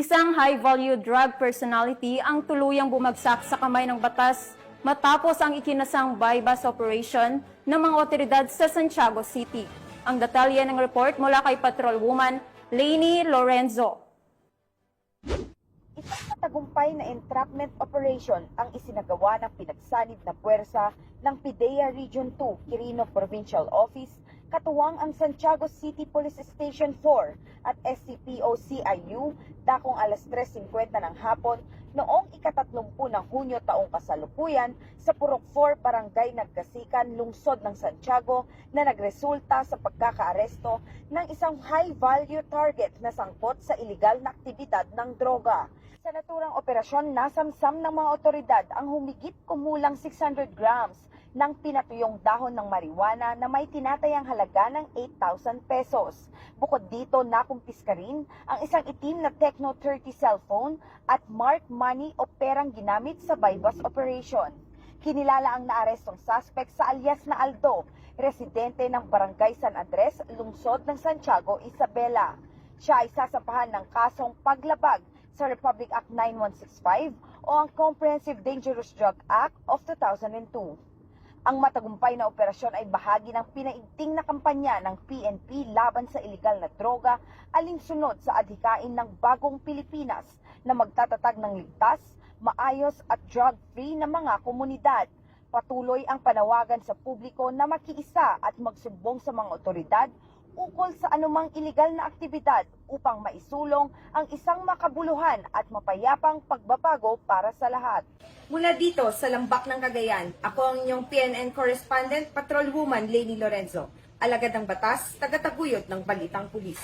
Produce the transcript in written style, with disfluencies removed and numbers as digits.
Isang high-value drug personality ang tuluyang bumagsak sa kamay ng batas matapos ang ikinasang bypass operation ng mga otoridad sa Santiago City. Ang detalye ng report mula kay Patrolwoman Lainey Lorenzo. Isang matagumpay na entrapment operation ang isinagawa ng pinagsanib na puwersa ng PIDEA Region 2 Quirino Provincial Office, katuwang ang Santiago City Police Station 4 at SCPO-CIU dakong alas 3:50 ng hapon noong ika-30 ng Hunyo taong kasalukuyan sa Purok 4, Barangay Nagkasikan, lungsod ng Santiago na nagresulta sa pagkakaaresto ng isang high-value target na sangkot sa iligal na aktibidad ng droga. Sa naturang operasyon, nasamsam ng mga otoridad ang humigit kumulang 600 grams ng pinatuyong dahon ng marijuana na may tinatayang halaga ng 8,000 pesos. Bukod dito, nakumpiska rin ang isang itim na Tecno 30 cellphone at marked money o perang ginamit sa bypass operation. Kinilala ang naarestong suspect sa alias na Aldo, residente ng Barangay San Andres, lungsod ng Santiago, Isabela. Siya ay sasampahan ng kasong paglabag sa Republic Act 9165 o ang Comprehensive Dangerous Drug Act of 2002. Ang matagumpay na operasyon ay bahagi ng pinaigting na kampanya ng PNP laban sa iligal na droga, alinsunod sa adhikain ng Bagong Pilipinas na magtatatag ng ligtas, maayos at drug-free na mga komunidad. Patuloy ang panawagan sa publiko na makiisa at magsumbong sa mga otoridad ukol sa anumang iligal na aktibidad upang maisulong ang isang makabuluhan at mapayapang pagbabago para sa lahat. Mula dito sa Lambak ng Cagayan, ako ang inyong PNN correspondent, Patrolwoman Lainey Lorenzo, alagad ng batas, tagataguyod ng Balitang Pulis.